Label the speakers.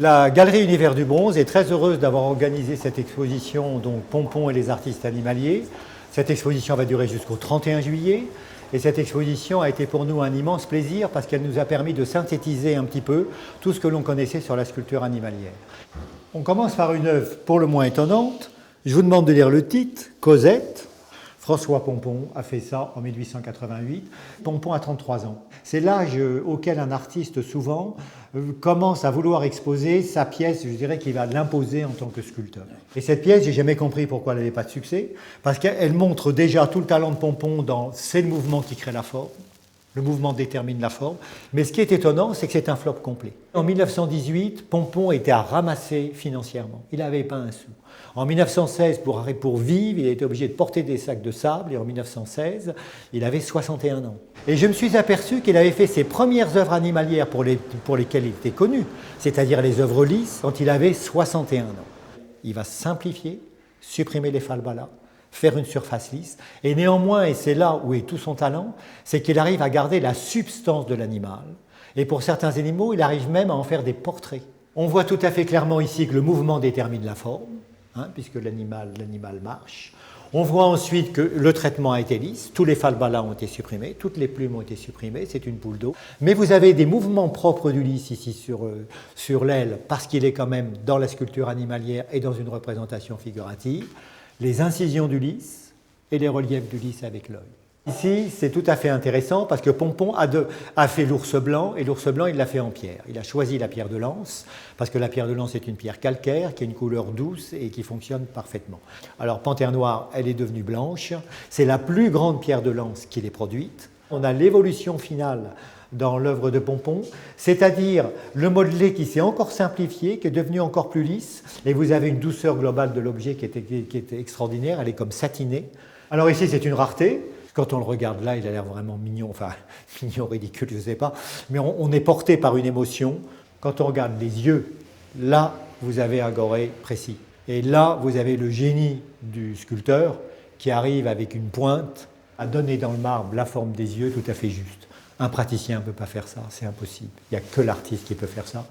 Speaker 1: La Galerie Univers du Bronze est très heureuse d'avoir organisé cette exposition, donc Pompon et les artistes animaliers. Cette exposition va durer jusqu'au 31 juillet. Et cette exposition a été pour nous un immense plaisir parce qu'elle nous a permis de synthétiser un petit peu tout ce que l'on connaissait sur la sculpture animalière. On commence par une œuvre pour le moins étonnante. Je vous demande de lire le titre, Cosette. François Pompon a fait ça en 1888. Pompon a 33 ans. C'est l'âge auquel un artiste souvent commence à vouloir exposer sa pièce, je dirais qu'il va l'imposer en tant que sculpteur. Et cette pièce, j'ai jamais compris pourquoi elle n'avait pas de succès, parce qu'elle montre déjà tout le talent de Pompon dans c'est le mouvement qui crée la forme. Le mouvement détermine la forme. Mais ce qui est étonnant, c'est que c'est un flop complet. En 1918, Pompon était à ramasser financièrement. Il n'avait pas un sou. En 1916, pour vivre, il était obligé de porter des sacs de sable. Et en 1916, il avait 61 ans. Et je me suis aperçu qu'il avait fait ses premières œuvres animalières pour lesquelles il était connu, c'est-à-dire les œuvres lisses, quand il avait 61 ans. Il va simplifier, supprimer les falbalas, faire une surface lisse, et néanmoins, et c'est là où est tout son talent, c'est qu'il arrive à garder la substance de l'animal, et pour certains animaux, il arrive même à en faire des portraits. On voit tout à fait clairement ici que le mouvement détermine la forme, puisque l'animal marche. On voit ensuite que le traitement a été lisse, tous les falbalas ont été supprimés, toutes les plumes ont été supprimées, c'est une poule d'eau. Mais vous avez des mouvements propres du lys ici sur l'aile, parce qu'il est quand même dans la sculpture animalière et dans une représentation figurative. Les incisions du lys et les reliefs du lys avec l'œil. Ici, c'est tout à fait intéressant parce que Pompon a fait l'ours blanc et l'ours blanc, il l'a fait en pierre. Il a choisi la pierre de lance parce que la pierre de lance est une pierre calcaire qui a une couleur douce et qui fonctionne parfaitement. Alors, Panthère noire, elle est devenue blanche. C'est la plus grande pierre de lance qu'il ait produite. On a l'évolution finale dans l'œuvre de Pompon, c'est-à-dire le modelé qui s'est encore simplifié, qui est devenu encore plus lisse, et vous avez une douceur globale de l'objet qui était extraordinaire, elle est comme satinée. Alors ici, c'est une rareté. Quand on le regarde là, il a l'air vraiment mignon, enfin mignon, ridicule, je ne sais pas, mais on est porté par une émotion. Quand on regarde les yeux, là, vous avez un goré précis. Et là, vous avez le génie du sculpteur qui arrive avec une pointe à donner dans le marbre la forme des yeux tout à fait juste. Un praticien ne peut pas faire ça, c'est impossible. Il n'y a que l'artiste qui peut faire ça.